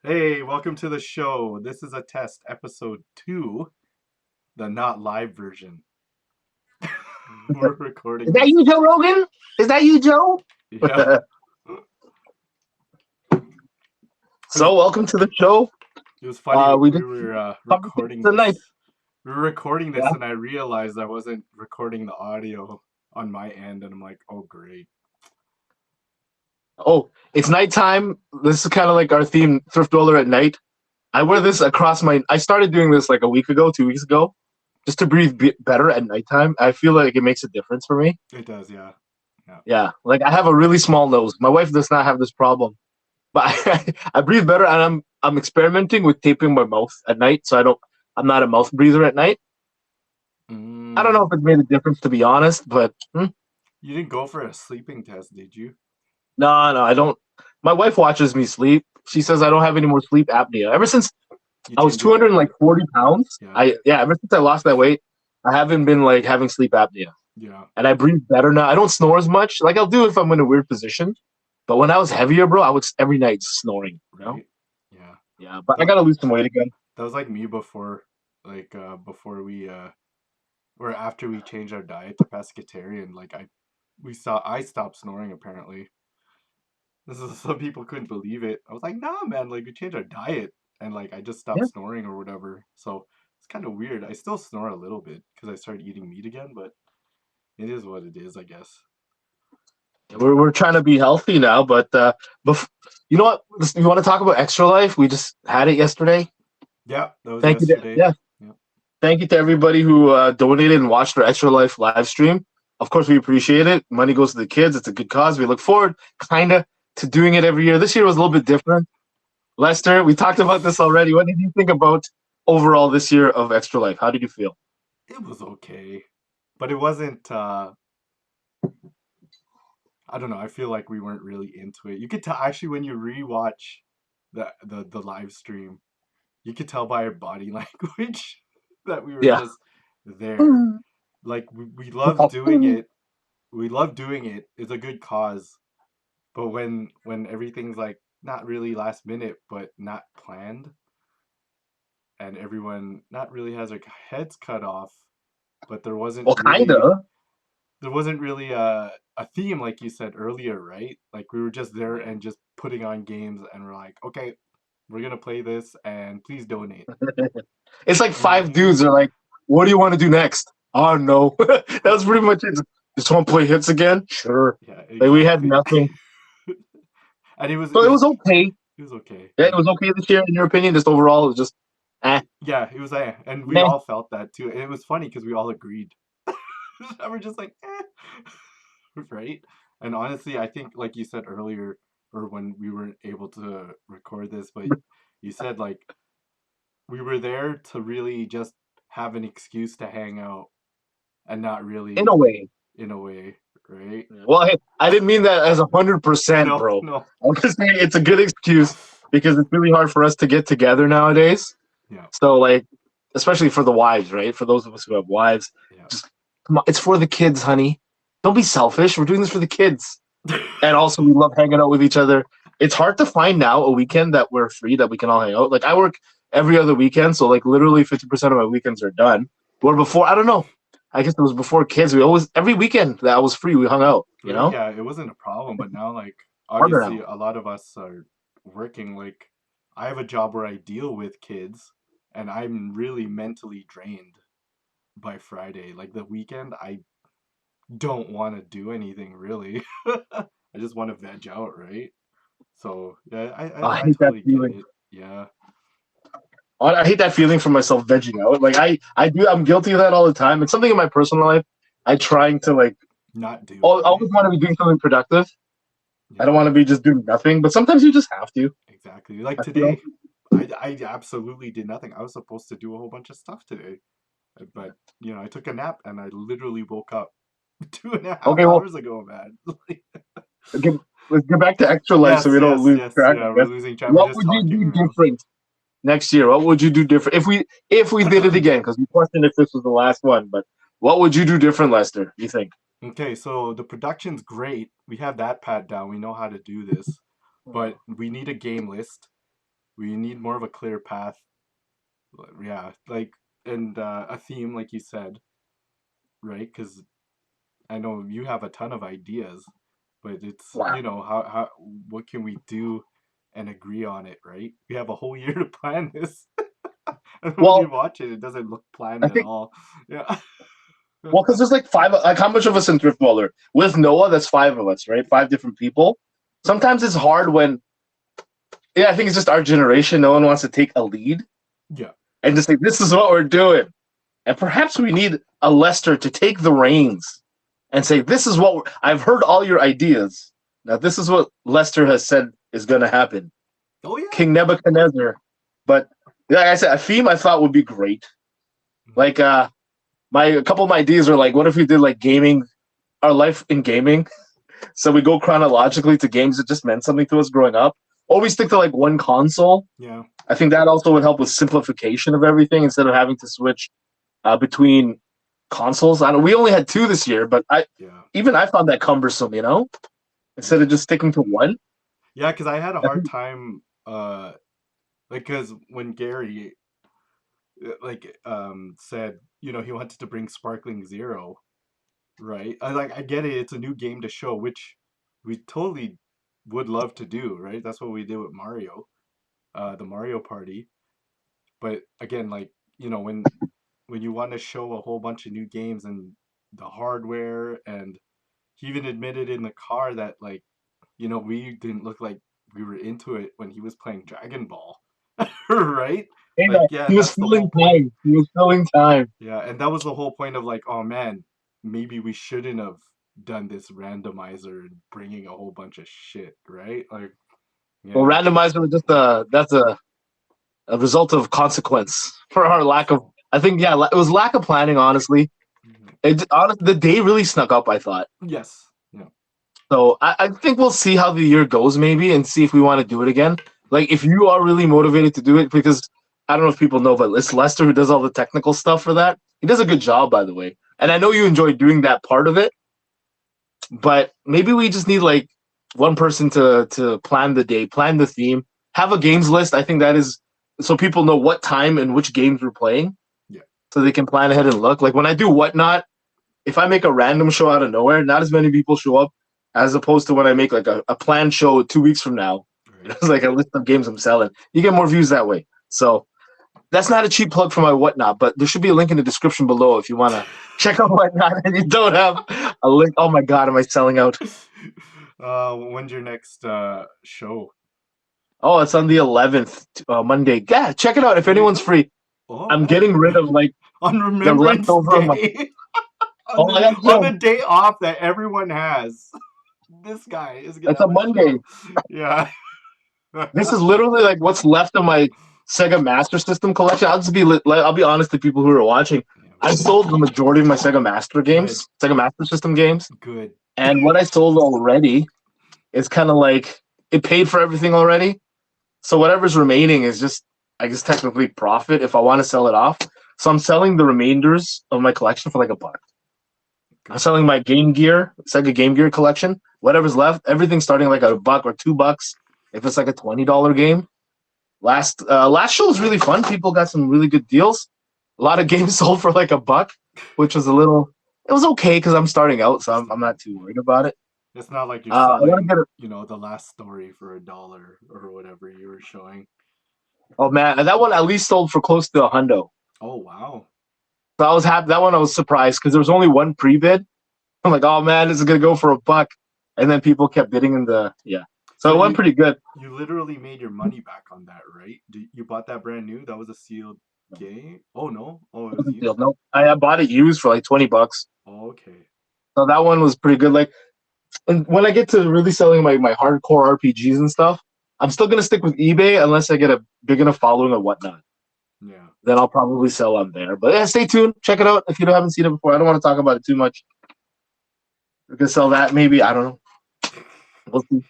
Hey, welcome to the show. This is a test, episode 2, the not live version. We're recording Is that this. you, Joe Rogan? Is that you, Joe? Yeah. It was, So, welcome to the show. it was funny. We We just were conversation recording tonight. this. We were recording this, Yeah. and I realized I wasn't recording the audio on my end, and I'm like, oh, great. Oh, it's nighttime. This is kind of like our theme, thrift dweller at night. I wear this across my. I started doing this like a week ago, 2 weeks ago, just to breathe better at nighttime. I feel like it makes a difference for me. It does, yeah. Yeah. Yeah, like I have a really small nose. My wife does not have this problem, but I breathe better, and I'm experimenting with taping my mouth at night, so I don't. I'm not a mouth breather at night. I don't know Mm. if it made a difference, to be honest, but You didn't go for a sleeping test, did you? no, I don't. My wife watches me sleep. She says I don't have any more sleep apnea. Ever since You I was changed your 240 pounds, Yeah. ever since I lost that weight, I haven't been like having sleep apnea, Yeah. and I breathe better now. I don't snore as much. Like I'll do it if I'm in a weird position, but when I was heavier, bro, I was every night snoring. Right? Yeah. Yeah. But I That, gotta lose some weight again. that was like me before, before we or after we changed our diet to pescatarian, I stopped snoring apparently. This is some people couldn't believe it. I was like, nah man, like we changed our diet and like I just stopped Yeah. snoring or whatever. So it's kind of weird. I still snore a little bit because I started eating meat again, but it is what it is, I guess. We're trying to be healthy now, but you know what? You want to talk about Extra Life? We just had it yesterday. Yeah, that was Thank you. yesterday. Yeah. Yeah. Thank you to everybody who donated and watched our Extra Life live stream. Of course, we appreciate it. Money goes to the kids. It's a good cause. We look forward, kind of, to doing it every year. This year was a little bit different. Lester, we talked about this already. What did you think about overall this year of Extra Life? How did you feel? It was okay. But it wasn't I don't know. I feel like we weren't really into it. You could tell actually when you rewatch the live stream, you could tell by our body language that we were Yeah. just there. Like we love doing it. We love doing it. It's a good cause. But when everything's like not really last minute, but not planned, and everyone not really has their heads cut off, but Well, kind of. there wasn't really a theme like you said earlier, right? Like we were just there and just putting on games and we're like, okay, we're gonna play this and please donate. It's like And five dudes are like, what do you want to do next? Oh, no. That was pretty much it. Just want to play hits again? Sure. yeah, Like, we had exactly. nothing. And So it was okay. it was okay. Yeah, it Yeah. was okay this year, in your opinion. Just overall, it was just, eh, Yeah, it was and we meh. all felt that too. It was funny because we all agreed. We're just like, right? And honestly, I think like you said earlier, or when we weren't able to record this, but you said like we were there to really just have an excuse to hang out and not In a really way. in a way, right? Well, hey, I didn't mean that as 100%, No, bro. no. I'm just saying it's a good excuse because it's really hard for us to get together nowadays. Yeah, So, like, especially for the wives, right? For those of us who have wives, yeah. just come on. It's for the kids, honey. Don't be selfish. We're doing this for the kids. And also, we love hanging out with each other. It's hard to find now a weekend that we're free that we can all hang out. Like, I work every other weekend, so like literally 50% of my weekends are done. Where before, I don't know. I guess it was before kids. We always every weekend that I was free, we hung out. You Right? know, Yeah, it wasn't a problem, but now like harder obviously now. a lot of us are working like I have a job where I deal with kids and I'm really mentally drained by Friday. Like the weekend, I don't want to do anything really. I just want to veg out, right? So yeah, I I hate that totally get feeling. it. Yeah. I hate that feeling for myself vegging out. Like I do. I'm guilty of that all the time. It's something in my personal life. I trying to like. Not do, I eh? always want to be doing something productive. I don't Yeah, want to be just doing nothing. But sometimes you just have to. exactly. Like I feel. today, I absolutely did nothing. I was supposed to do a whole bunch of stuff today, but you know, I took a nap and I literally woke up two and a half Okay, well, hours ago, man. get, let's get back to extra life so Yes, we don't yes, lose yes. track. Yeah, I we're guess. losing track. We're What just would you talking do around. different next year? What would you do different if we did it again? Because we questioned if this was the last one. But what would you do different, Lester? You think? Okay, so the production's great. We have that pat down. We know how to do this, but we need a game list. We need more of a clear path. Yeah, like and a theme, like you said, right? Because I know you have a ton of ideas, but it's Wow. how what can we do and agree on it, right? We have a whole year to plan this, and when you Well, watch it, it doesn't look planned I at think all. Yeah. because there's like five. Like how much of us in Thrift Dweller with Noah? That's five of us, right? Five different people. Sometimes it's hard when yeah, I think it's just our generation. No one wants to take a lead Yeah. and just say this is what we're doing. And perhaps we need a Lester to take the reins and say this is what I've heard all your ideas. Now this is what Lester has said is going to happen. Oh yeah. King Nebuchadnezzar. But like I said, a theme I thought would be great. Mhm. Like my a couple of my ideas are like, what if we did like gaming, our life in gaming? So we go chronologically to games that just meant something to us growing up, or we stick to like one console. Yeah. I think that also would help with simplification of everything instead of having to switch between consoles. I know we only had two this year, but Yeah. I found that cumbersome. Instead of Yeah. just sticking to one. Yeah, because I had a I hard think, time, like, because when Gary, said, he wanted to bring Sparkling Zero, right? I get it. It's a new game to show, which we totally would love to do, right? That's what we did with Mario, the Mario Party. But again, like, when you want to show a whole bunch of new games and the hardware, and he even admitted in the car that, like, we didn't look like we were into it when he was playing Dragon Ball, right? Like, yeah, he was that's the whole filling point. time. He was filling time. Yeah, and that was the whole point of, like, oh man, maybe we shouldn't have done this randomizer and bringing a whole bunch of shit, right? Like, Well, yeah, randomizer was just that's a result of consequence for our lack of. I think yeah, it was lack of planning. Honestly, mhm. the day really snuck up. I thought. Yes, yeah, So I think we'll see how the year goes, maybe, and see if we want to do it again. Like, if you are really motivated to do it, because I don't know if people know, but it's Lester who does all the technical stuff for that. He does a good job, by the way. And I know you enjoy doing that part of it, but maybe we just need like one person to plan the day, plan the theme, have a games list. I think that is so people know what time and which games we're playing, yeah, so they can plan ahead and look. Like when I do whatnot, if I make a random show out of nowhere, not as many people show up as opposed to when I make like a planned show 2 weeks from now. right. It's like a list of games I'm selling. You get more views that way. So that's not a cheap plug for my whatnot, but there should be a link in the description below if you want to check out whatnot and you don't have a link. Oh my god, am I selling out? When's your next show? Oh, it's on the 11th, Monday. Yeah, check it out if There you anyone's go. free. Oh I'm man, getting rid of like on the Remembrance leftover of my. Day, on Oh, I got on the you. day off that everyone has, this guy is gonna It's a have a Monday. show. Yeah. This is literally like what's left of my Sega Master System collection. I'll be honest to people who are watching. Yeah, I sold the majority of my good, Sega Master System games, good. and what I sold already is kind of like it paid for everything already. So whatever's remaining is just, I guess, technically profit if I want to sell it off. So I'm selling the remainders of my collection for like a buck. I'm Good. selling my Sega Game Gear collection. Whatever's left, everything starting like a buck or $2 if it's like a $20 game. Last show was really fun. People got some really good deals. A lot of games sold for like a buck, which was a little. It was okay because I'm starting out, so You're I'm starting. not too worried about it. It's not like you're I want to selling, get it. the last story for $1 or whatever you were showing. Oh man, that one at least sold for close to a hundo. Oh wow. So I was happy. That one I was surprised because there was only one pre-bid. I'm like, oh man, this is gonna go for a buck, and then people kept bidding in the yeah. So So it went pretty good. you literally made your money back on that, right? You bought that brand new? That was a sealed game? Oh no. Oh, it was used? No, I bought it used for like $20. Oh, okay. So that one was pretty good. Like, and when I get to really selling my hardcore RPGs and stuff, I'm still gonna stick with eBay unless I get a big enough following or whatnot. Yeah. Then I'll probably sell on there. But yeah, stay tuned. Check it out if you haven't seen it before. I don't want to talk about it too much. We can sell that maybe. I don't know. We'll see.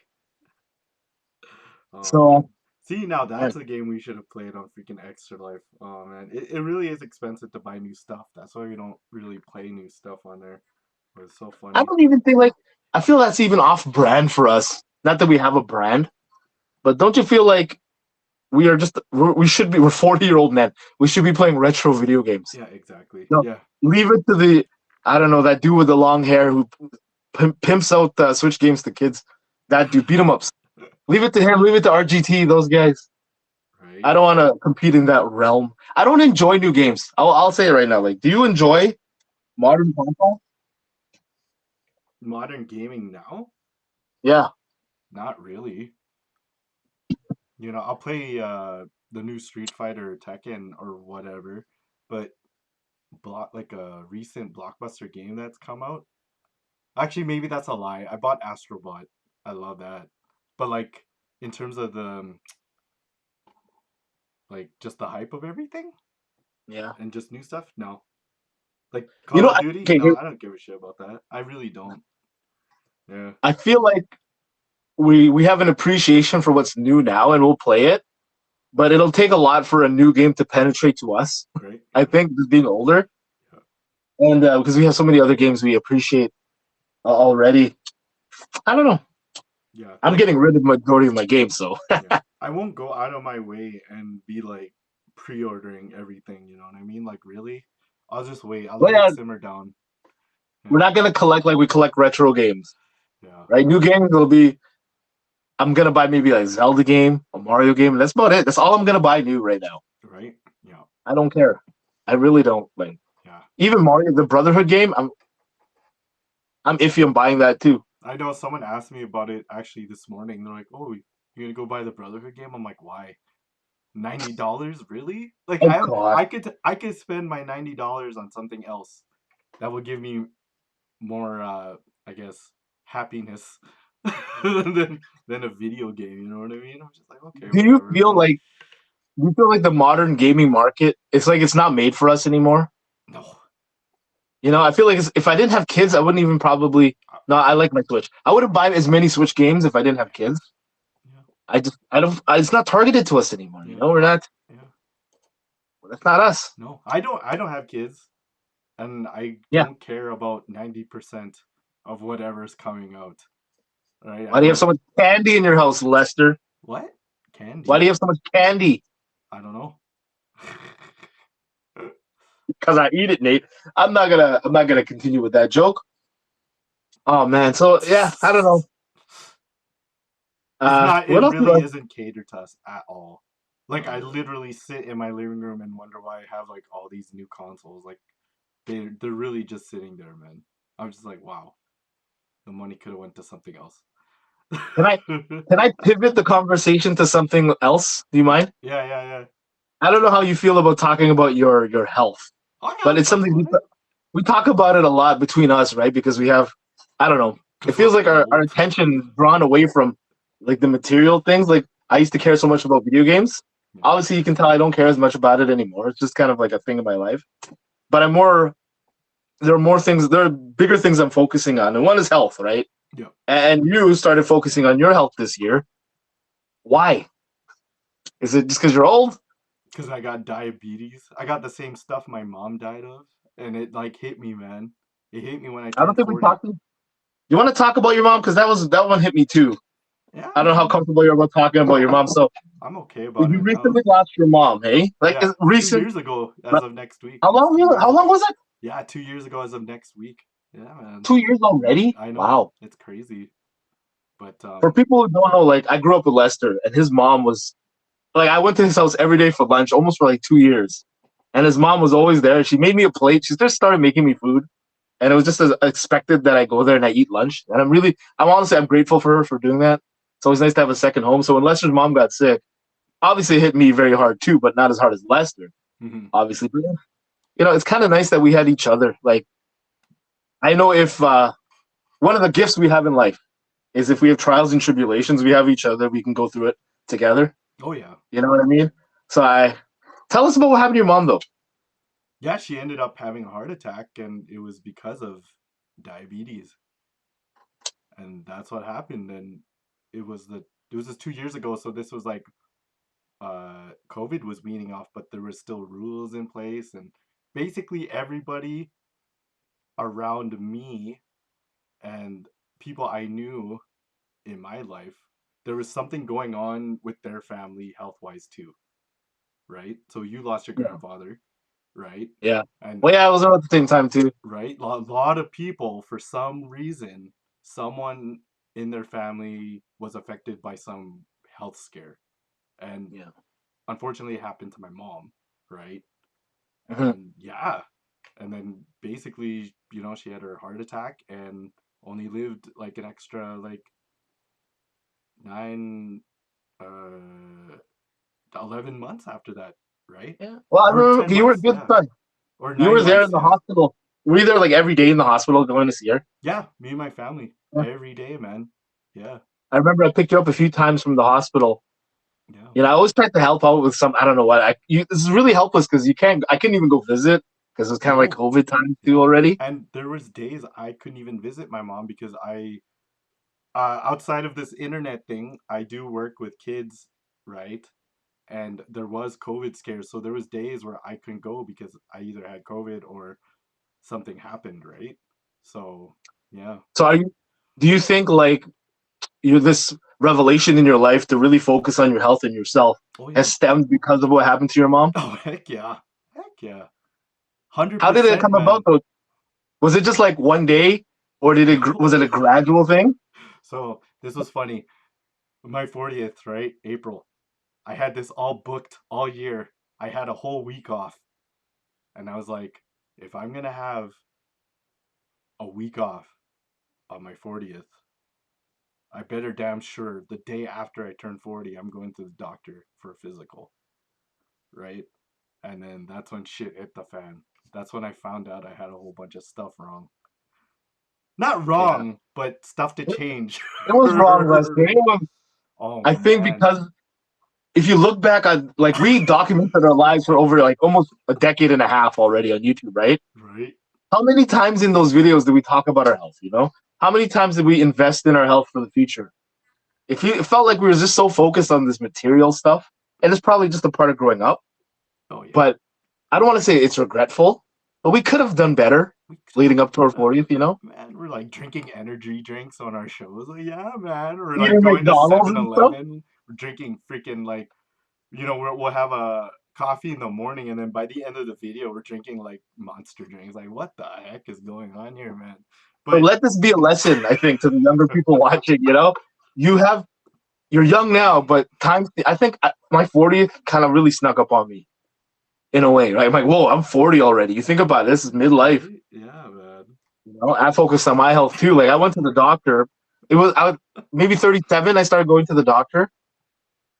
Oh So man. See, now man, that's a game we should have played on freaking Extra Life. Oh man. It really is expensive to buy new stuff. That's why we don't really play new stuff on there. But it's so I funny. don't even think like I feel that's even off brand for us. Not that we have a brand, but don't you feel like we should be we're 40-year-old men. We should be playing retro video games. Yeah, exactly. No, Yeah. leave it to the I don't know that dude with the long hair who pimps out Switch games to kids. That dude beat him ups. Leave it to him. Leave it to RGT. Those guys. Right. I don't want to compete in that realm. I don't enjoy new games. I'll say it right now. Like, do you enjoy modern console? Modern gaming now? Yeah. Not really. I'll play the new Street Fighter Tekken or whatever, but like a recent blockbuster game that's come out. Actually, maybe that's a lie. I bought Astrobot. I love that. But like in terms of the like just the hype of everything Yeah. and just new stuff, no. Like You Call know, of Duty, okay, no, I don't give a shit about that. I really don't. Yeah, I feel like we have an appreciation for what's new now, and we'll play it. But it'll take a lot for a new game to penetrate to us. right. I Yeah, think just being older, yeah, and because we have so many other games we appreciate already. I don't know. yeah. I'm Like getting rid of majority of my games, so yeah, I won't go out of my way and be like pre-ordering everything. You know what I mean? Like really, I'll just wait. I'll but let it yeah, simmer down. we're Yeah, not gonna collect like we collect retro games, yeah, right? New games will be. I'm gonna buy maybe like a Zelda game, a Mario game, and that's about it. That's all I'm gonna buy new right now. right. Yeah, I don't care. I really don't like yeah. even Mario the Brotherhood game. I'm iffy on buying that too. I know someone asked me about it actually this morning. They're like, "Oh, you gonna go buy the Brotherhood game?" I'm like, "Why? $90? Really? Like Oh God. I could spend my $90 on something else that would give me more I guess happiness than a video game, you know what I mean? I'm just like, okay, Do you whatever, feel man. like do you feel like the modern gaming market? It's like it's not made for us anymore. No. You know, I feel like if I didn't have kids, I wouldn't even probably. No, I like my Switch. I wouldn't buy as many Switch games if I didn't have kids. Yeah. I don't. It's not targeted to us anymore. You Yeah. know, we're not. Yeah. That's not us. No. I don't have kids and I Yeah. don't care about 90% of whatever's coming out. Right? I Why do you have don't so much candy in your house, Lester? what? Why do Candy? you have so much candy? I don't know. Because I eat it, Nate. I'm not gonna continue with that joke. Oh man. So yeah, I don't know. It's not, it What else? really isn't catered to us at all. Like I literally sit in my living room and wonder why I have like all these new consoles. Like they're really just sitting there, man. I'm just like, wow, the money could have went to something else. Can I can I pivot the conversation to something else? Do you mind? Yeah, yeah, yeah. I don't know how you feel about talking about your health, Oh yeah, but I'll it's talk something about it. we talk about it a lot between us, right? Because we have, I don't know, it Cause we're feels like our old. attention is drawn away from like the material things. Like I used to care so much about video games. Yeah. Obviously, you can tell I don't care as much about it anymore. It's just kind of like a thing in my life. But there are more things, there are bigger things I'm focusing on. And one is health, right? Yeah. And you started focusing on your health this year. Why? Is it just because you're old? Cause I got diabetes. I got the same stuff my mom died of, and it like hit me, man. It hit me when I I don't turned think we 40. talked. You want to talk about your mom because that one hit me too. Yeah, I don't know how man. comfortable you're about talking about your mom. So I'm okay about you it now. recently lost your mom, hey? Like Yeah, two recent. years ago, as of next week. How It's long? 2 years How long ago. was it? Yeah, 2 years ago, as of next week. Yeah, man. 2 years already. I know Wow. it's crazy, but For people who don't know, like I grew up with Lester, and his mom was like I went to his house every day for lunch, almost for like 2 years, and his mom was always there. She made me a plate. She just started making me food, and it was just as expected that I go there and I eat lunch. And I'm grateful for her for doing that. It's always nice to have a second home. So when Lester's mom got sick, obviously it hit me very hard too, but not as hard as Lester, mhm. obviously. But it's kind of nice that we had each other. Like I know if one of the gifts we have in life is if we have trials and tribulations, we have each other. We can go through it together. Oh yeah, You know what I mean? So I tell us about what happened to your mom though. yeah. She ended up having a heart attack, and it was because of diabetes, and that's what happened. And it was just 2 years ago, so this was like COVID was weaning off, but there were still rules in place, and basically everybody around me and people I knew in my life there was something going on with their family health wise too, right? So you lost your Yeah. grandfather, right? Yeah. And Well, yeah, I was around at the same time too. right, a lot of people for some reason, someone in their family was affected by some health scare, and Yeah. unfortunately, it happened to my mom, right? Mhm. And yeah, and then basically, she had her heart attack and only lived like an extra like 9 uh 11 months after that, right? Yeah. Well, I Or remember 10 you were a months, good yeah. son. Or You 9 were there months, in the yeah. hospital. Were you there like every day in the hospital going to see her? Yeah, me and my family Yeah. every day, man. Yeah. I remember I picked you up a few times from the hospital. Yeah. I always tried to help out with some. I don't know what. This is really helpless because you can't. I couldn't even go visit because it was kind of like No. COVID time too Yeah. already. And there was days I couldn't even visit my mom because I outside of this internet thing, I do work with kids, right? And there was COVID scares, so there was days where I couldn't go because I either had COVID or something happened, right? So, yeah. So are you? Do you think like you this revelation in your life to really focus on your health and yourself Oh has yeah. stemmed because of what happened to your mom? Oh heck yeah. Heck yeah. How did it 100%, come about man. though? Was it just like one day, or was it a gradual thing? So, this was funny. My 40th, right? April. I had this all booked all year. I had a whole week off. And I was like, if I'm going to have a week off on my 40th, I better damn sure the day after I turn 40, I'm going to the doctor for a physical, right? And then that's when shit hit the fan. That's when I found out I had a whole bunch of stuff wrong. Not Yeah, wrong, but stuff to change. it was wrong, Leslie. Oh I think man. because if you look back on like we documented our lives for over like almost a decade and a half already on YouTube, right? Right? How many times in those videos did we talk about our health? How many times did we invest in our health for the future? It felt like we were just so focused on this material stuff, and it's probably just a part of growing up. Oh yeah. But I don't want to say it's regretful, but we could have done better We leading up to our yeah, 40th. man, we're like drinking energy drinks on our shows. Like, yeah, man. We're like Eating going to McDonald's Seven and stuff. Eleven. We're drinking freaking like, we'll have a coffee in the morning, and then by the end of the video, we're drinking like monster drinks. Like, what the heck is going on here, man? So But let this be a lesson, I think, to the younger people watching. You have you're young now, but time. I think my 40th kind of really snuck up on me in a way, right? I'm like, whoa, I'm 40 already. You think about it, this is midlife. right, yeah, man. I focused on my health too. Like I went to the doctor. I was maybe 37. I started going to the doctor,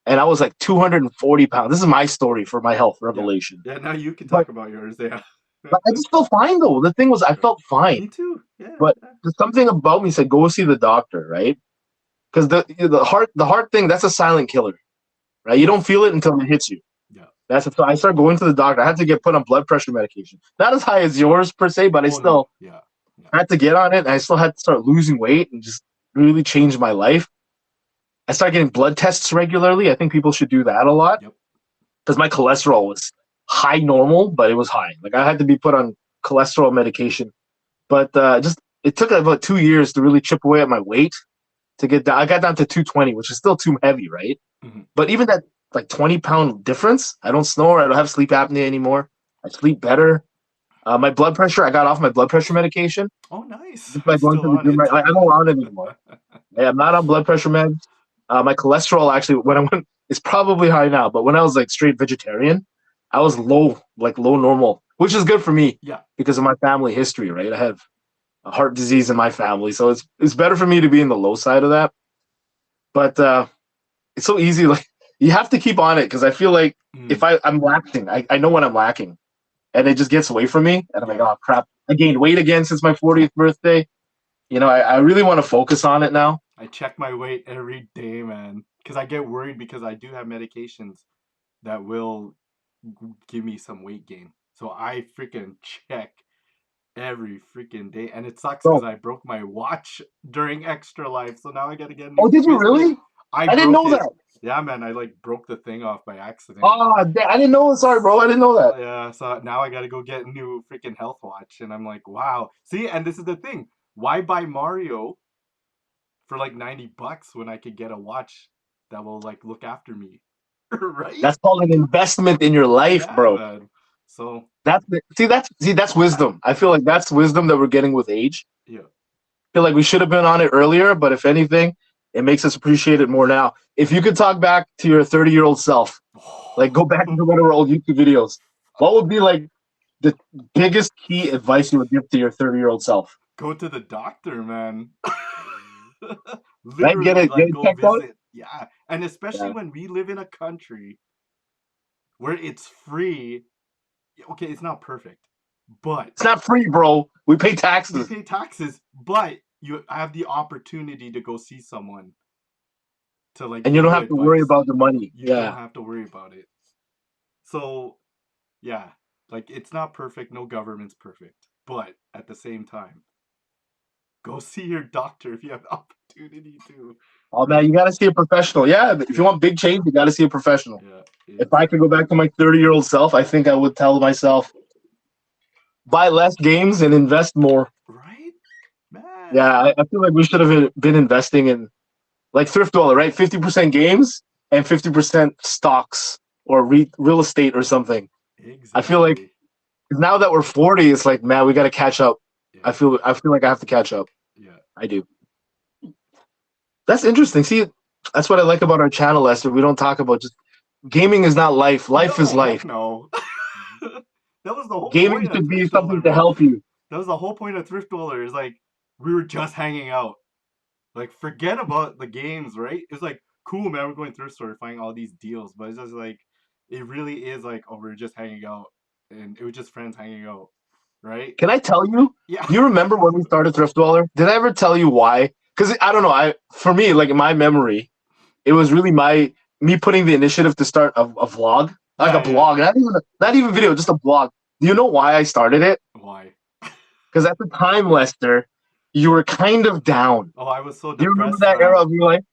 and I was like 240 pounds. This is my story for my health Yeah, revelation. yeah. Now you can But, talk about yours. Yeah. but I just felt fine though. The thing was, I felt fine. Me too. Yeah, But yeah. there's something about me said, go see the doctor, right? Because the heart thing, that's a silent killer, right? You don't Yes. feel it until it hits you. Yeah. So I started going to the doctor. I had to get put on blood pressure medication. Not as high as yours per se, but I Oh no. still Yeah. Yeah. had to get on it. And I still had to start losing weight and just really change my life. I started getting blood tests regularly. I think people should do that a lot Yep. because my cholesterol was high normal, but it was high. Like I had to be put on cholesterol medication. But just it took about 2 years to really chip away at my weight to get down. I got down to 220, which is still too heavy, right? Hmm. But even that like 20-pound difference, I don't snore. I don't have sleep apnea anymore. I sleep better. My blood pressure, I got off my blood pressure medication Oh, nice. just Are by you going still to the on gym. it? I don't on it anymore. I'm not on blood pressure meds. My cholesterol actually, when I went, it's probably high now, but when I was like straight vegetarian, I was low, like low normal, which is good for me Yeah. because of my family history, right? I have a heart disease in my family, so it's better for me to be in the low side of that. But it's so easy, like you have to keep on it because I feel like if Mm, I'm lacking, I know when I'm lacking, and it just gets away from me, and I'm like, yeah. oh crap, I gained weight again since my 40th birthday. I really want to focus on it now. I check my weight every day, man, because I get worried because I do have medications that will give me some weight gain. So I freaking check every freaking day, and it sucks because So, I broke my watch during Extra Life, so now I gotta get a oh, new did you Fitbit. really? I I didn't broke know it. that. Yeah, man, I like broke the thing off by accident. Oh, I didn't know. Sorry, bro. I didn't know that. Yeah, so now I gotta go get a new freaking health watch, and I'm like, wow. See, and this is the thing. Why buy Mario for like $90 when I could get a watch that will like look after me, right? That's called an investment in your life, Yeah, bro. man. So That's wisdom. I feel like that's wisdom that we're getting with age. yeah. I feel like we should have been on it earlier, but if anything, it makes us appreciate it more now. If you could talk back to your 30-year-old self, like go back to one of our old YouTube videos, what would be like the biggest key advice you would give to your 30-year-old self? Go to the doctor, man. Right? Literally, Get like it go checked out. visit. Yeah, and especially Yeah. when we live in a country where it's free. Okay, it's not perfect, but It's not free, bro. We pay we taxes, pay taxes, but you have the opportunity to go see someone to like and you give don't you have to worry advice. about the money. You don't Yeah. have to worry about it. So, yeah, like it's not perfect, no government's perfect. But at the same time, go see your doctor if you have the opportunity to, Oh man, right? you got to see a professional. Yeah, if you Yeah, want big change, you got to see a professional. yeah, If it's I could go back to my 30-year-old self, I think I would tell myself buy less games and invest more. right, Yeah, man. I feel like we should have been investing in like thrift dollar, right? 50% games and 50% stocks or real estate or something. I feel like Exactly. now that we're 40, it's like, man, we got to catch up. Yeah, I feel like I have to catch up. yeah. I do. That's interesting. See, that's what I like about our channel, Lester. We don't talk about just gaming is not life. Life is No, life. heck no. That was the whole Gaming point of should be Thrift Dweller, something to man. help you. That was the whole point of Thrift Dweller. Is like we were just hanging out. Like forget about the games, right? It's like cool, man. We're going thrift store, finding all these deals, but it's just like it really is like oh, we're just hanging out, and it was just friends hanging out, right? Can I tell you? Yeah, Do you remember when we started Thrift Dweller? Did I ever tell you why? Because I don't know. For me, like in my memory, it was really my me putting the initiative to start a vlog, like a yeah, yeah. blog, not even video, just a blog. Do you know why I started it? Why? Because at the time, Lester, you were kind of down. Oh, I was so Do you remember depressed, that era man. of your life?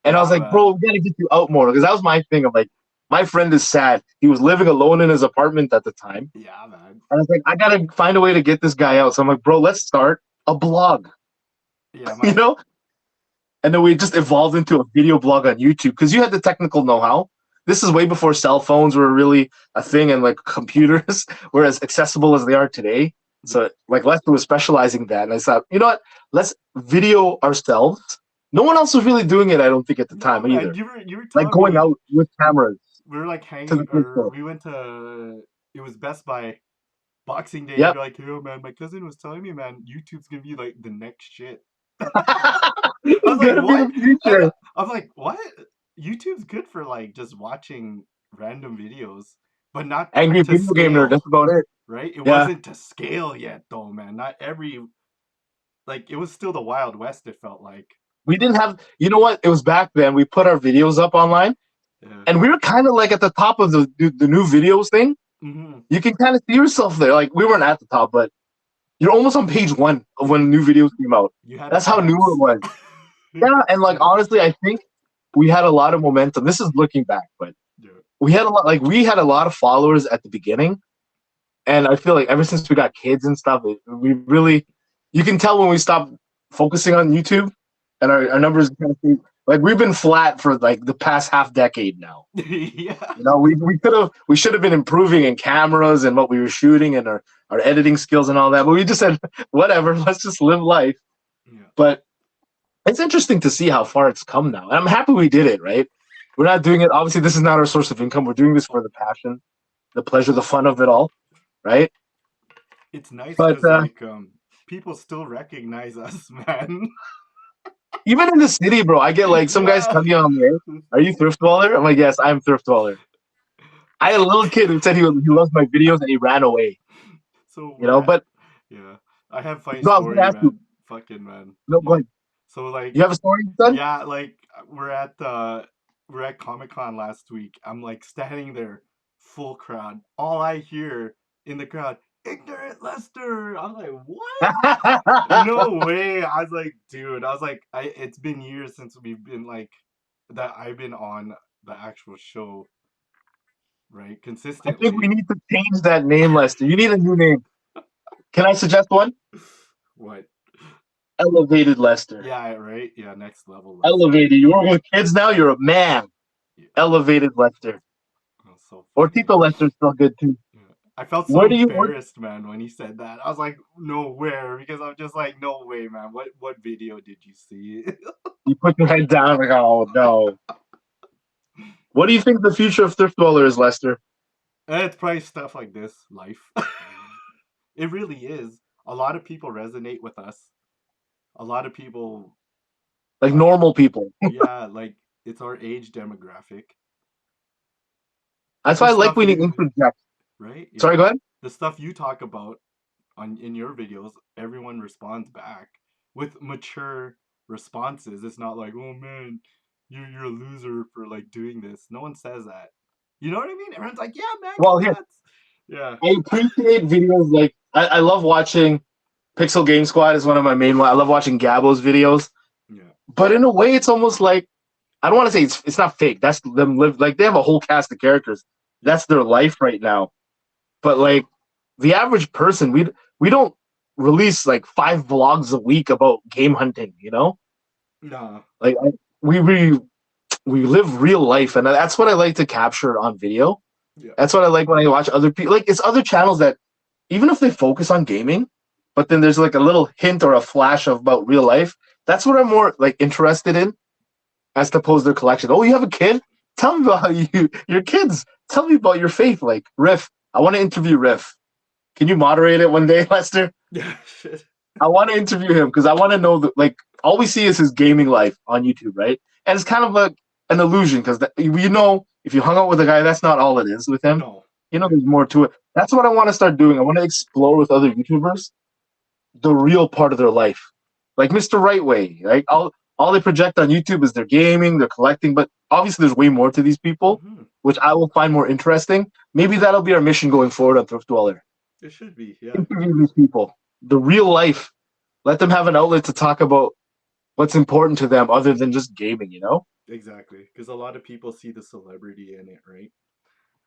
And I was Yeah, like, bro, man. we gotta get you out more. Because that was my thing of like, my friend is sad. He was living alone in his apartment at the time. Yeah, man. And I was like, I gotta find a way to get this guy out. So I'm like, bro, let's start a blog, Yeah, you my know? And then we just evolved into a video blog on YouTube because you had the technical know-how. This is way before cell phones were really a thing and like computers were as accessible as they are today. yeah. So like Lester was specializing in that. And I thought, you know what? Let's video ourselves. No one else was really doing it, I don't think, at the No, time man. either. You were Like telling going me out with cameras we were like to hanging, the thrift or store. we went to it was Best Buy Boxing Day. You'd Yep. be like, yo, man, my cousin was telling me, man, YouTube's gonna be like the next shit. I was It's like, gonna be what? the future. I'm like, what? YouTube's good for like just watching random videos, but not Angry to video game nerd, scale, that's about it. right? It Yeah. wasn't to scale yet, though, man. Not every like it was still the Wild West. It felt like, We didn't have, you know what? It was back then. We put our videos up online yeah. and we were kind of like at the top of the new videos thing. Hmm. You can kind of see yourself there. Like we weren't at the top, but you're almost on page one of when new videos came out. You had That's how new it fans. was. Yeah, and like honestly, I think we had a lot of momentum. This is looking back, but Yeah. we had a lot of followers at the beginning, and I feel like ever since we got kids and stuff, we really you can tell when we stopped focusing on YouTube, and our numbers kind of like we've been flat for like the past half decade now. Yeah. You know, we should have been improving in cameras and what we were shooting and our editing skills and all that. But we just said, whatever, let's just live life. Yeah. But it's interesting to see how far it's come now. And I'm happy we did it, right? We're not doing it. Obviously, this is not our source of income. We're doing this for the passion, the pleasure, the fun of it all, right? It's nice But because like people still recognize us, man. even in the city, bro, I get like some guys Yeah. tell me on the air, "Are you thrift dweller?" I'm like, "Yes, I'm thrift dweller." I had a little kid who said he loves my videos and he ran away. So You know, but yeah, I have funny no, I was gonna story, ask you. man. Fucking man. No, go ahead. So like, You have a story, son? yeah, like we're at Comic Con last week. I'm like standing there, full crowd. All I hear in the crowd, ignorant Lester. I'm like, what? No way. I was like, dude. I was like, it's been years since we've been like that. I've been on the actual show, right? I think we Consistently. need to change that name, Lester. You need a new name. Can I suggest one? What? Elevated Lester. Yeah, right. Yeah, next level Lester. Elevated. You work with kids now. You're a man. Yeah, Elevated Lester. that's so Or funny. Tito Lester's still good too. Yeah. I felt so Where do you work? embarrassed, man, when he said that. I was like, nowhere, because I'm just like, no way, man. What video did you see? You put your head down like, oh no. What do you think the future of Thrift Dweller is, Lester? It's probably stuff like this, life. It really is. A lot of people resonate with us. A lot of people, Like uh, normal people. yeah, like it's our age demographic. Like That's the why I like stuff when you you, interject. right? Yeah. Sorry, go ahead. The stuff you talk about on in your videos, everyone responds back with mature responses. It's not like, oh man, you're a loser for like doing this. No one says that. You know what I mean? Everyone's like, yeah, man, Well, here, congrats. Yeah, I appreciate videos like I love watching Pixel Game Squad is one of my main ones. I love watching Gabo's videos. yeah, But in a way it's almost like I don't want to say it's not fake. That's them live like they have a whole cast of characters. yeah. That's their life right now. But like the average person, we don't release like 5 vlogs a week about game hunting, you know? Nah, Like we we we live real life, and that's what I like to capture on video. yeah, That's what I like when I watch other people. Like it's other channels that even if they focus on gaming, but then there's like a little hint or a flash of about real life. That's what I'm more like interested in as opposed to their collection. Oh, you have a kid? Tell me about how your kids. Tell me about your faith. Like Riff, I want to interview Riff. Can you moderate it one day, Lester? yeah. Shit. I want to interview him because I want to know that. Like all we see is his gaming life on YouTube, right? And it's kind of an illusion because you know if you hung out with a guy, that's not all it is with him. No, You know, there's more to it. That's what I want to start doing. I want to explore with other YouTubers the real part of their life, like Mr. Right Way. Like all they project on YouTube is their gaming, their collecting, but obviously there's way more to these people, hmm, which I will find more interesting. Maybe that'll be our mission going forward on Thrift Dweller. it should be. Yeah, Interview these people, the real life. Let them have an outlet to talk about what's important to them other than just gaming, you know? exactly. Because a lot of people see the celebrity in it, right?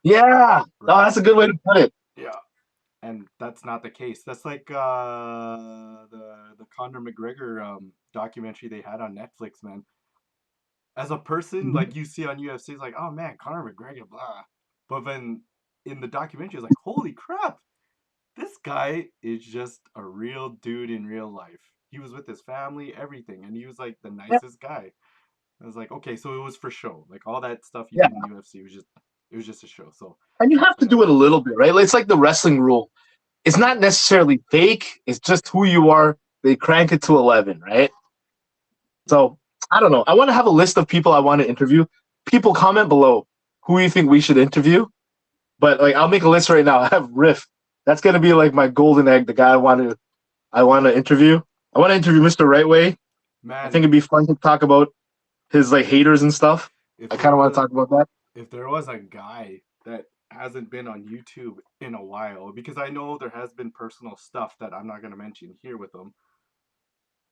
Yeah. Oh, Right. that's a good way to put it. Yeah. And that's not the case. That's like the Conor McGregor documentary they had on Netflix, man. As a person, Mhm. like you see on UFC, it's like, oh man, Conor McGregor, blah. But then in the documentary, it's like, holy crap, this guy is just a real dude in real life. He was with his family, everything, and he was like the Yeah. nicest guy. I was like, okay, so it was for show. Like all that stuff you Yeah. did in UFC was just it was just a show. So And you have to yeah, do it a little bit, right? It's like the wrestling rule. It's yeah, not necessarily fake. It's just who you are. They crank it to 11, right? yeah. So I don't know. I want to have a list of people I want to interview. People comment below who you think we should interview. But like, I'll make a list right now. I have Riff. That's gonna be like my golden egg. The guy I want to interview. I want to interview Mr. Right Way. I think Man, it'd be fun to talk about his like haters and stuff. if I kind there of want to was talk about that. if there was a guy that hasn't been on YouTube in a while, because I know there has been personal stuff that I'm not gonna mention here with him.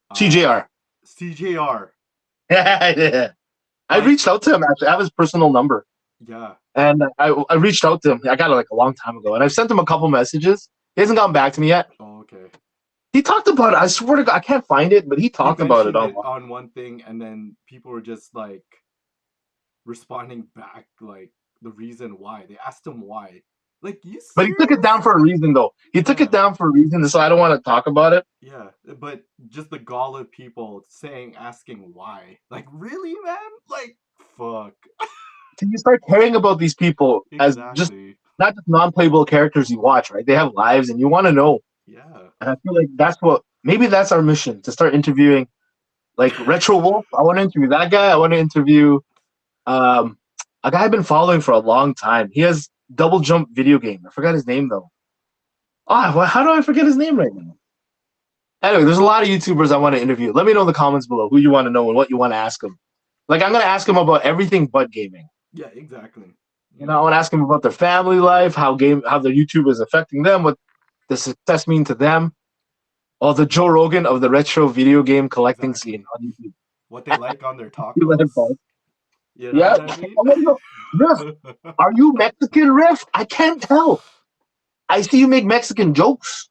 Uh, TJR. CJR. Yeah. I Like, reached out to him actually. I have his personal number. yeah. And I reached out to him. I got it like a long time ago. And I've sent him a couple messages. He hasn't gotten back to me yet. Oh, okay. He talked about it. I swear to God, I can't find it, but he He talked about it mentioned it online. on one thing, and then people were just like responding back, like the reason why. They asked him why. Like, you But he took it serious? down for a reason, though. He took it Yeah, down for a reason, so I don't want to talk about it. yeah. But just the gall of people asking why. Like, really, man? Like, fuck. So you start caring about these people as just Exactly. not just non-playable characters you watch, right? They have lives, and you want to know. Yeah. And I feel like maybe that's our mission to start interviewing like Retro Wolf. I want to interview that guy. I want to interview um, a guy I've been following for a long time. He has Double Jump video game. I forgot his name though. Ah, well, how do I forget his name right now? Anyway, there's a lot of YouTubers I want to interview. Let me know in the comments below who you want to know and what you want to ask them. Like I'm gonna ask them about everything but gaming. Yeah, exactly. You Yeah. know, I want to ask them about their family life, how their YouTube is affecting them, what the success mean to them, or the Joe Rogan of the retro video game collecting scene Exactly. on YouTube. What they like on their You let him tacos. talk. You know Yeah, what I I mean? want to know, Riff, are you Mexican, Riff? I can't tell. I see you make Mexican jokes.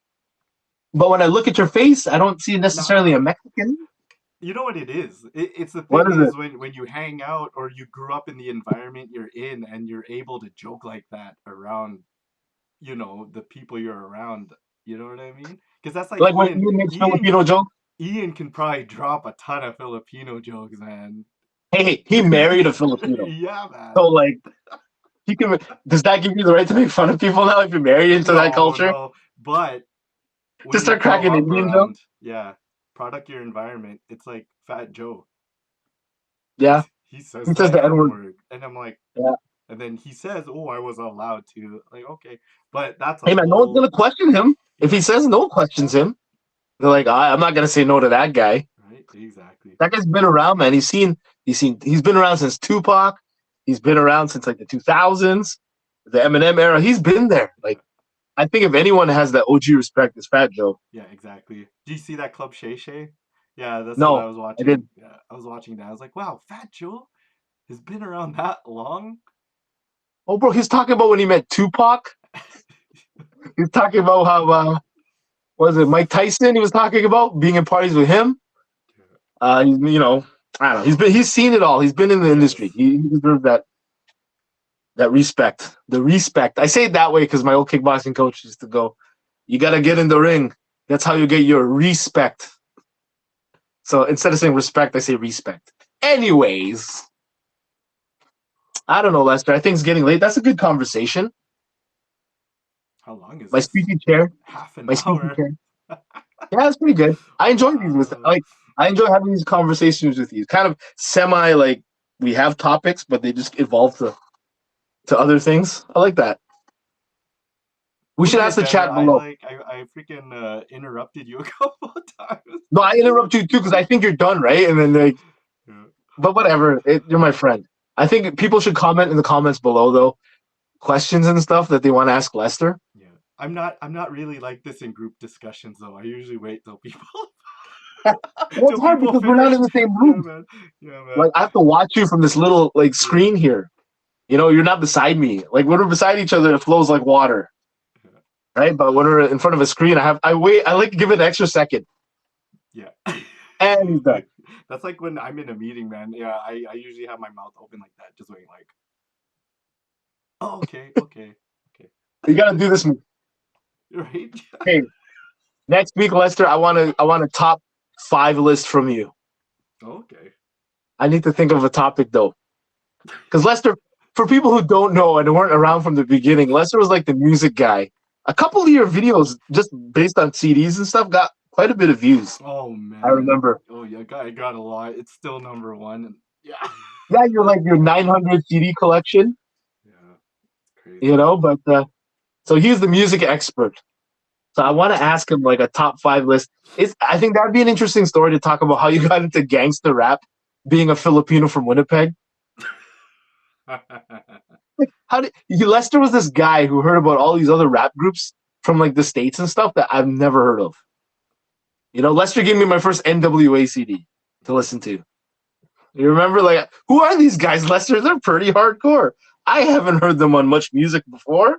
But when I look at your face, I don't see necessarily Nah, a Mexican. you know what it is? It's the What thing is it? is when you hang out or you grew up in the environment you're in and you're able to joke like that around, the people you're around. You know what I mean? Because that's like Like when Ian. Ian makes Ian Filipino joke. Ian can probably drop a ton of Filipino jokes, man. Hey, he married a Filipino, Yeah, so man. like he can. Does that give you the right to make fun of people now if you're married into that No, culture? no. But To when you start grow cracking up Indian jokes? around, yeah, product your environment, it's like Fat Joe. Yeah, He says he the says the N N word. word, and I'm like, Yeah. and then he says, "Oh, I was allowed to." Like, okay, but that's a Hey man, no one's whole, gonna question him if he yeah, says no one questions him. They're like, I'm not gonna say no to that guy. right, exactly. That guy's been around, man. He's been around since Tupac. He's been around since like the 2000s, the Eminem era. He's been there. Like I think if anyone has that OG respect, it's Fat Joe. Yeah, exactly. Do you see that Club Shay Shay? Yeah, that's what I No, was I didn't. watching. Yeah, I was watching that. I was like, wow, Fat Joe has been around that long. Oh, bro, he's talking about when he met Tupac. He's talking about how was it Mike Tyson? He was talking about being in parties with him. I don't know. He's seen it all. He's been in the industry. Yes. He deserves that respect. The respect. I say it that way because my old kickboxing coach used to go, "You gotta get in the ring. That's how you get your respect." So instead of saying respect, I say respect. Anyways, I don't know, Lester. I think it's getting late. That's a good conversation. How long is My this? squeaky chair. Half an My squeaky hour. chair. Yeah, that's pretty good. I enjoy these with Wow. like I enjoy having these conversations with you. Kind of semi like we have topics, but they just evolve to other things. I like that. We We'll should ask get the better. chat below. I freaking interrupted you a couple of times. No, I interrupt you too because I think you're done, right? And then like, Yeah. but whatever. You're my friend. I think people should comment in the comments below though, questions and stuff that they want to ask Lester. Yeah. I'm not really like this in group discussions though. I usually wait till people Well, it's till hard people because we're not finish. in the same Yeah, room. man. Yeah, man. Like I have to watch you from this little like Yeah. screen here. You're not beside me. Like when we're beside each other, it flows like water, Yeah. right? But when we're in front of a screen, I wait. I like to give it an extra second, Yeah. and he's done. That's like when I'm in a meeting, man. Yeah, I usually have my mouth open like that, just waiting like, oh, okay, okay, okay. You gotta do this. Right? Okay, next week, Lester. I want a top 5 list from you. Okay. I need to think of a topic though, because Lester, for people who don't know and weren't around from the beginning, Lester was like the music guy. A couple of your videos, just based on CDs and stuff, got quite a bit of views. Oh I man. remember. Oh yeah, I got a lot. It's still number one. And yeah. Yeah, you're like your 900 CD collection, Yeah, it's crazy. but so he's the music expert. So I want to ask him like a top 5 list. I think that'd be an interesting story to talk about how you got into gangster rap, being a Filipino from Winnipeg. Like, Lester was this guy who heard about all these other rap groups from like the States and stuff that I've never heard of. Lester gave me my first NWA CD to listen to. You remember, like, who are these guys, Lester? They're pretty hardcore. I haven't heard them on much music before.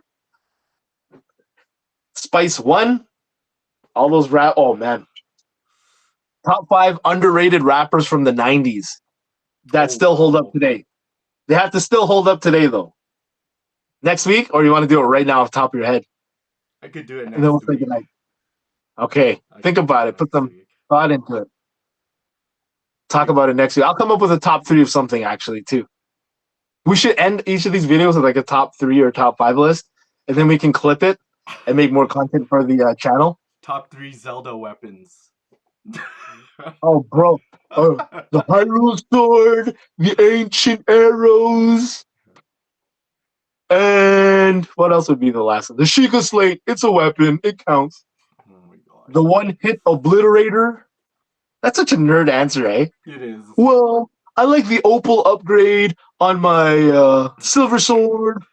Spice One, all those rap. Oh man, top 5 underrated rappers from the '90s that Oh still hold up wow. today. They have to still hold up today, though. Next week, or you want to do it right now off the top of your head, I could do it and then we'll next say week. goodnight. Okay, I think could do about it it. Put next some week. thought into it. Talk about it next week. I'll come up with a top 3 of something actually too. We should end each of these videos with like a top 3 or top 5 list, and then we can clip it and make more content for the channel. Top 3 Zelda weapons. Oh, bro, the Hyrule Sword, the ancient arrows, and what else would be the last one? The Sheikah Slate. It's a weapon. It counts. Oh my gosh. The one-hit obliterator. That's such a nerd answer, eh? It is. Well, I like the opal upgrade on my silver sword.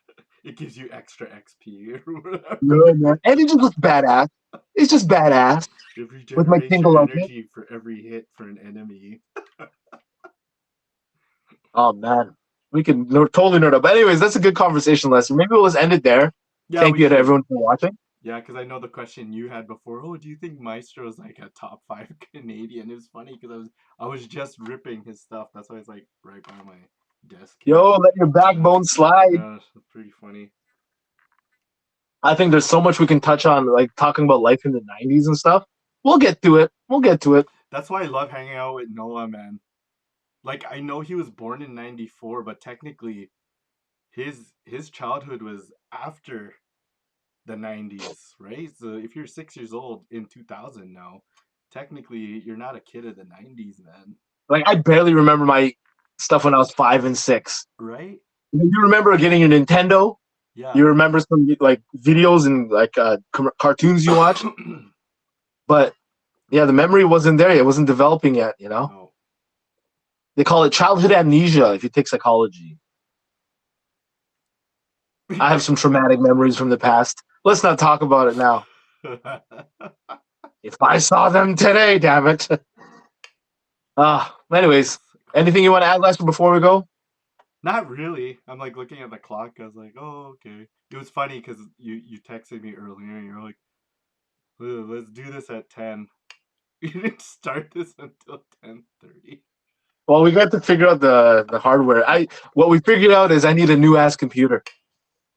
It gives you extra XP or whatever. Yeah, man. And it just looks badass. It's just badass It with my regenerates your tingle outfit. energy for every hit for an enemy. Oh man, we can totally nerd up. But anyways, that's a good conversation, Lester. Maybe we'll just end it there. Yeah, Thank we you to should. everyone for watching. Yeah, because I know the question you had before. Oh, do you think Maestro is like a top 5 Canadian? It was funny because I was just ripping his stuff. That's why it's like right by my desk here. Yo, let your Yeah, backbone slide. yeah, it's pretty funny. I think there's so much we can touch on, like talking about life in the '90s and stuff. We'll get to it. We'll get to it. That's why I love hanging out with Noah, man. Like I know he was born in '94, but technically his childhood was after the '90s, right? So if you're 6 years old in 2000 now, technically you're not a kid of the '90s, man. Like I barely remember my stuff when I was 5 and 6. Right? You remember getting your Nintendo? Yeah. You remember some like videos and like cartoons you watched, but yeah, the memory wasn't there. It wasn't developing yet. You know, No. they call it childhood amnesia if you take psychology. I have some traumatic memories from the past. Let's not talk about it now. If I saw them today, damn it. Anyways, anything you want to add, Lester, before we go? Not really. I'm like looking at the clock. I was like, oh, okay. It was funny because you texted me earlier and you're like, let's do this at 10. We didn't start this until 10:30. Well, we got to figure out the hardware. What we figured out is I need a new ass computer.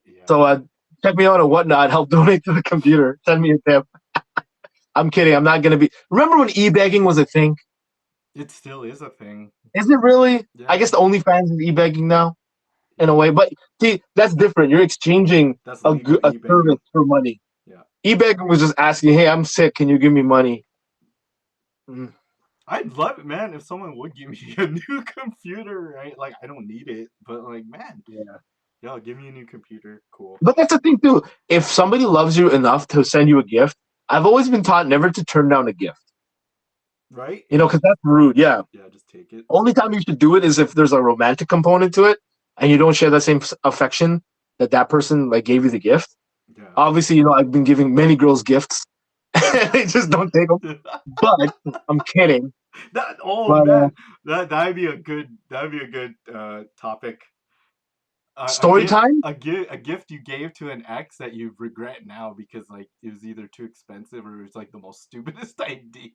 Yeah. So check me out on Whatnot. Help donate to the computer. Send me a tip. I'm kidding. I'm not gonna be. Remember when e-begging was a thing? It still is a thing. Is it really? I Yeah. guess the OnlyFans is e-begging now in a Yeah. way, but see, that's different. You're exchanging That's legal a service e-begging. for money. Yeah. E-begging was just asking, "Hey, I'm sick. Can you give me money?" Mm, I'd love it, man, if someone would give me a new computer, right? Like, I don't need it, but like, man, yeah. yo, give me a new computer. Cool. But that's the thing too. If somebody loves you enough to send you a gift, I've always been taught never to turn down a gift. Right? You know, Yeah. because that's rude. Yeah. Yeah, just take it. Only time you should do it is if there's a romantic component to it, and you don't share the same affection that that person like gave you the gift. Yeah. Obviously, you know I've been giving many girls gifts. They just don't take them. But I'm kidding. Oh But man, that'd be a good topic. A story gift time. a gift you gave to an ex that you regret now because like it was either too expensive or it was like the most stupidest idea.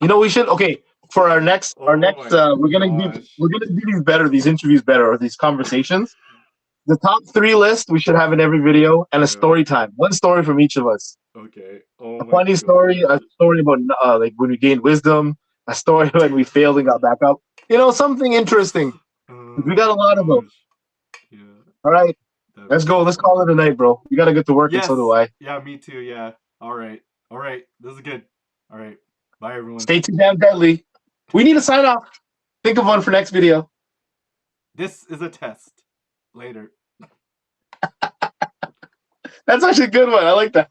You know we should. Okay, for our Oh next my we're gosh. gonna do these better, these interviews better, or these conversations. The top 3 list we should have in every video, and a Yeah. story time. One story from each of us. Okay. Oh A my funny story, gosh. a story about like when we gained wisdom, a story when we failed and got back up. You know, something interesting. Oh We got a my lot of those. gosh. Yeah, All right, that'd let's be go. so Let's call funny. it a night, bro. You got to get to work, and so do Yes. I. Yeah, me too. Yeah. All right. All right. This is good. All right. Bye everyone. Stay too damn deadly. We need to sign off. Think of one for next video. This is a test. Later. That's actually a good one. I like that.